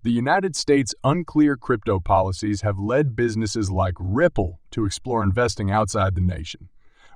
The United States' unclear crypto policies have led businesses like Ripple to explore investing outside the nation.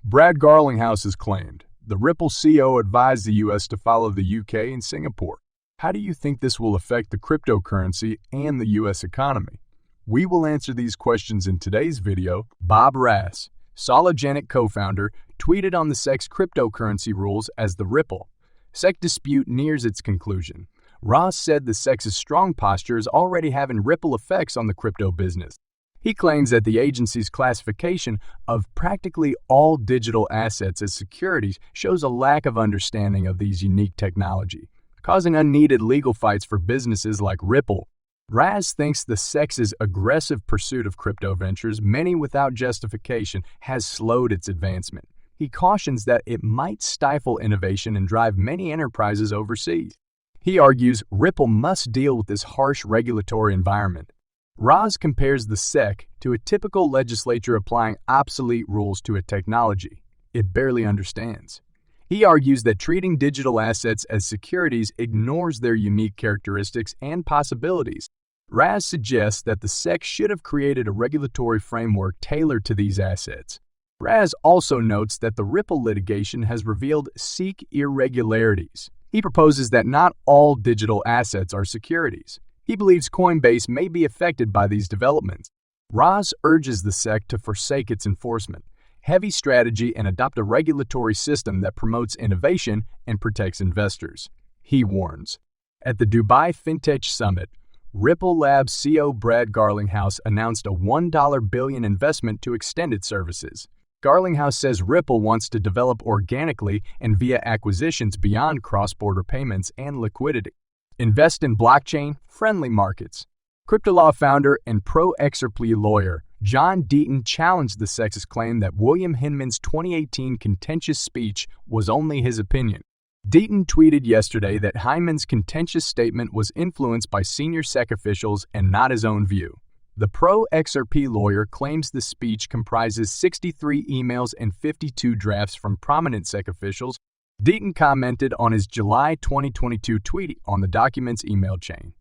Brad Garlinghouse has claimed the Ripple CEO advised the U.S. to follow the U.K. and Singapore. How do you think this will affect the cryptocurrency and the U.S. economy? We will answer these questions in today's video. Bob Ras, Sologenic co-founder, tweeted on the SEC's cryptocurrency rules as the Ripple SEC dispute nears its conclusion. Ross said the SEC's strong posture is already having ripple effects on the crypto business. He claims that the agency's classification of practically all digital assets as securities shows a lack of understanding of these unique technology, causing unneeded legal fights for businesses like Ripple. Raz thinks the SEC's aggressive pursuit of crypto ventures, many without justification, has slowed its advancement. He cautions that it might stifle innovation and drive many enterprises overseas. He argues Ripple must deal with this harsh regulatory environment. Raz compares the SEC to a typical legislature applying obsolete rules to a technology it barely understands. He argues that treating digital assets as securities ignores their unique characteristics and possibilities. Raz suggests that the SEC should have created a regulatory framework tailored to these assets. Raz also notes that the Ripple litigation has revealed SEC irregularities. He proposes that not all digital assets are securities. He believes Coinbase may be affected by these developments. Raz urges the SEC to forsake its enforcement, heavy strategy, and adopt a regulatory system that promotes innovation and protects investors. He warns. At the Dubai FinTech Summit, Ripple Labs CEO Brad Garlinghouse announced a $1 billion investment to extend its services. Garlinghouse says Ripple wants to develop organically and via acquisitions beyond cross-border payments and liquidity. Invest in blockchain-friendly markets. CryptoLaw founder and pro-XRP lawyer John Deaton challenged the SEC's claim that William Hinman's 2018 contentious speech was only his opinion. Deaton tweeted yesterday that Hinman's contentious statement was influenced by senior SEC officials and not his own view. The pro-XRP lawyer claims the speech comprises 63 emails and 52 drafts from prominent SEC officials. Deaton commented on his July 2022 tweet on the document's email chain.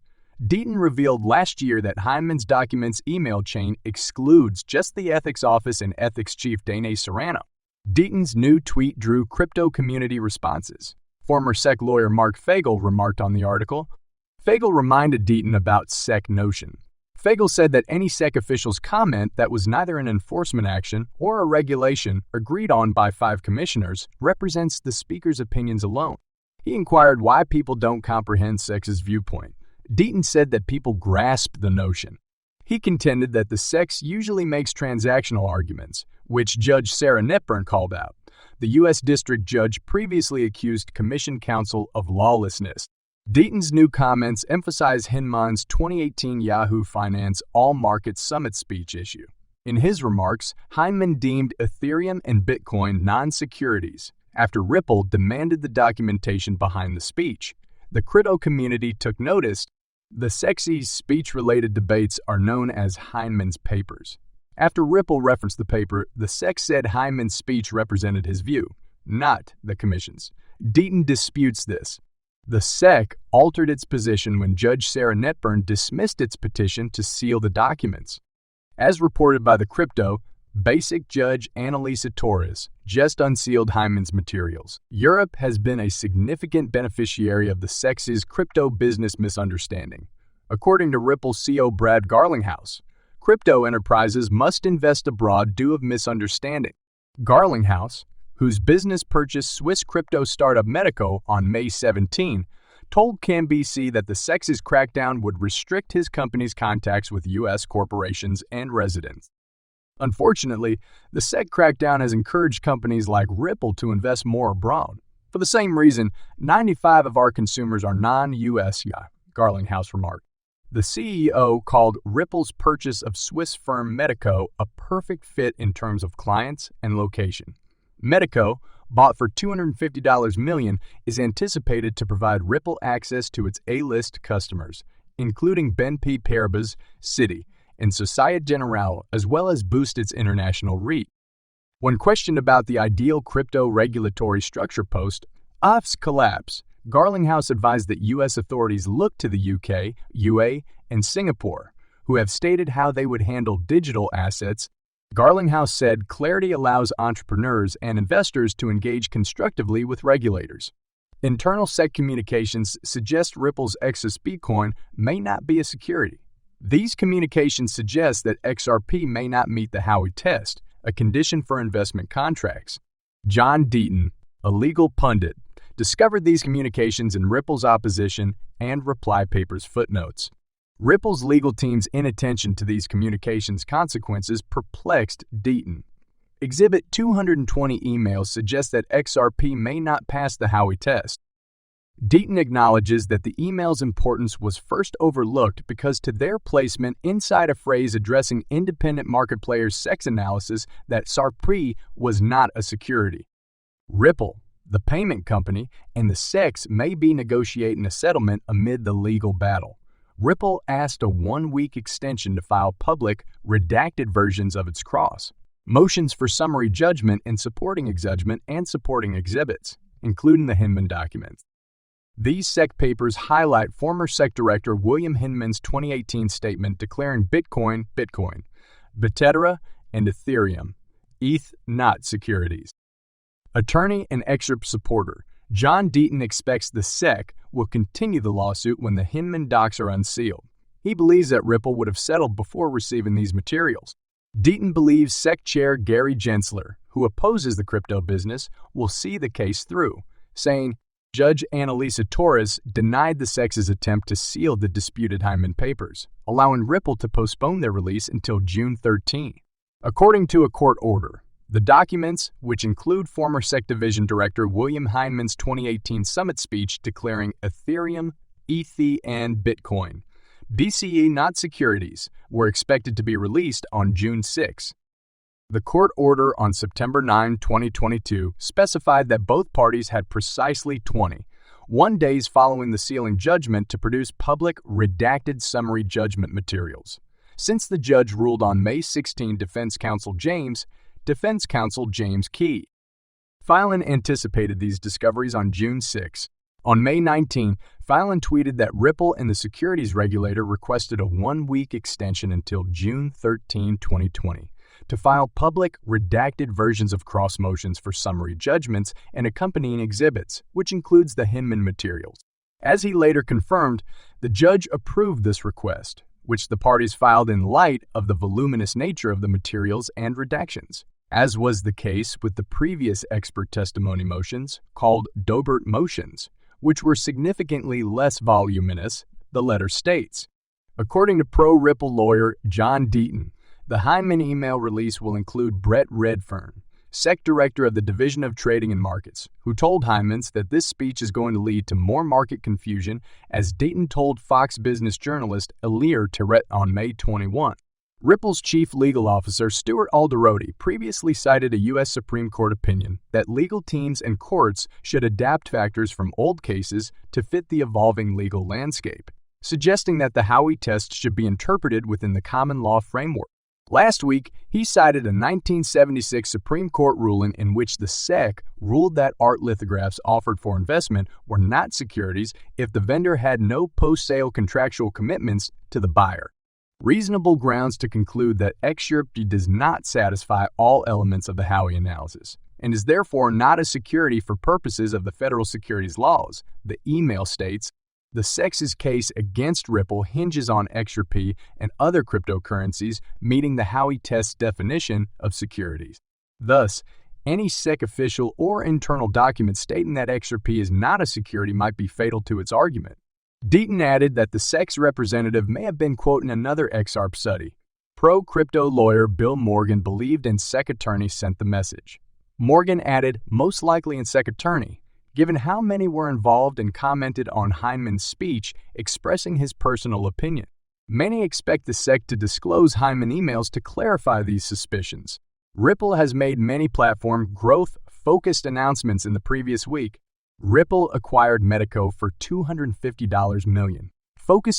Deaton revealed last year that Hinman's documents email chain excludes just the ethics office and ethics chief Dane Serrano. Deaton's new tweet drew crypto community responses. Former SEC lawyer Mark Fagel remarked on the article. Fagel reminded Deaton about SEC Notion. Fagel said that any SEC official's comment that was neither an enforcement action or a regulation agreed on by 5 commissioners represents the speaker's opinions alone. He inquired why people don't comprehend SEC's viewpoint. Deaton said that people grasp the notion. He contended that the SEC usually makes transactional arguments, which Judge Sarah Netburn called out. The U.S. District Judge previously accused Commission counsel of lawlessness. Deaton's new comments emphasize Hinman's 2018 Yahoo Finance All Markets Summit speech issue. In his remarks, Hinman deemed Ethereum and Bitcoin non-securities after Ripple demanded the documentation behind the speech. The crypto community took notice. The SEC's speech-related debates are known as Hinman's papers. After Ripple referenced the paper, the SEC said Hinman's speech represented his view, not the Commission's. Deaton disputes this. The SEC altered its position when Judge Sarah Netburn dismissed its petition to seal the documents. As reported by the Crypto, Basic Judge Annalisa Torres just unsealed Hinman's materials. Europe has been a significant beneficiary of the SEC's crypto business misunderstanding. According to Ripple CEO Brad Garlinghouse, crypto enterprises must invest abroad due to misunderstanding. Garlinghouse, whose business purchased Swiss crypto startup Medico on May 17, told CNBC that the SEC's crackdown would restrict his company's contacts with U.S. corporations and residents. Unfortunately, the SEC crackdown has encouraged companies like Ripple to invest more abroad. For the same reason, 95% of our consumers are non-U.S. Garlinghouse remarked. The CEO called Ripple's purchase of Swiss firm Medico a perfect fit in terms of clients and location. Medico, bought for $250 million, is anticipated to provide Ripple access to its A-list customers, including BNP Paribas, Citi, and Societe Generale, as well as boost its international reach. When questioned about the ideal crypto regulatory structure post, Off's collapse, Garlinghouse advised that U.S. authorities look to the UK, UAE, and Singapore, who have stated how they would handle digital assets. Garlinghouse said clarity allows entrepreneurs and investors to engage constructively with regulators. Internal SEC communications suggest Ripple's XRP coin may not be a security. These communications suggest that XRP may not meet the Howey test, a condition for investment contracts. John Deaton, a legal pundit, discovered these communications in Ripple's opposition and reply papers footnotes. Ripple's legal team's inattention to these communications' consequences perplexed Deaton. Exhibit 220 emails suggest that XRP may not pass the Howey test. Deaton acknowledges that the email's importance was first overlooked because to their placement inside a phrase addressing independent market players' SEC analysis that XRP was not a security. Ripple, the payment company, and the SEC may be negotiating a settlement amid the legal battle. Ripple asked a one-week extension to file public, redacted versions of its cross motions for summary judgment and supporting exhibits, including the Hinman documents. These SEC papers highlight former SEC Director William Hinman's 2018 statement declaring Bitcoin, Bethesda, and Ethereum, ETH not securities. Attorney and XRP supporter John Deaton expects the SEC will continue the lawsuit when the Hinman docs are unsealed. He believes that Ripple would have settled before receiving these materials. Deaton believes SEC Chair Gary Gensler, who opposes the crypto business, will see the case through, saying, Judge Annalisa Torres denied the SEC's attempt to seal the disputed Hyman papers, allowing Ripple to postpone their release until June 13. According to a court order, the documents, which include former SEC Division Director William Hyman's 2018 summit speech declaring Ethereum, ETH, and Bitcoin, BCE not securities, were expected to be released on June 6. The court order on September 9, 2022 specified that both parties had precisely 21 days following the sealing judgment to produce public, redacted summary judgment materials. Since the judge ruled on May 16, Defense Counsel James Key. Filan anticipated these discoveries on June 6. On May 19, Filan tweeted that Ripple and the securities regulator requested a one-week extension until June 13, 2020. To file public, redacted versions of cross motions for summary judgments and accompanying exhibits, which includes the Hinman materials. As he later confirmed, the judge approved this request, which the parties filed in light of the voluminous nature of the materials and redactions. As was the case with the previous expert testimony motions, called Dobert motions, which were significantly less voluminous, the letter states. According to pro-Ripple lawyer John Deaton, the Hyman email release will include Brett Redfern, SEC Director of the Division of Trading and Markets, who told Hymans that this speech is going to lead to more market confusion, as Deaton told Fox Business journalist Elir Terret on May 21. Ripple's chief legal officer Stuart Alderodi previously cited a U.S. Supreme Court opinion that legal teams and courts should adapt factors from old cases to fit the evolving legal landscape, suggesting that the Howey test should be interpreted within the common law framework. Last week, he cited a 1976 Supreme Court ruling in which the SEC ruled that art lithographs offered for investment were not securities if the vendor had no post-sale contractual commitments to the buyer. Reasonable grounds to conclude that XRP does not satisfy all elements of the Howey analysis and is therefore not a security for purposes of the federal securities laws, the email states. The SEC's case against Ripple hinges on XRP and other cryptocurrencies meeting the Howey test definition of securities. Thus, any SEC official or internal document stating that XRP is not a security might be fatal to its argument. Deaton added that the SEC's representative may have been quoting another XRP study. Pro-crypto lawyer Bill Morgan believed in SEC attorney sent the message. Morgan added, most likely in SEC attorney, given how many were involved and commented on Hyman's speech expressing his personal opinion. Many expect the SEC to disclose Hyman emails to clarify these suspicions. Ripple has made many platform growth-focused announcements in the previous week. Ripple acquired Medico for $250 million, focusing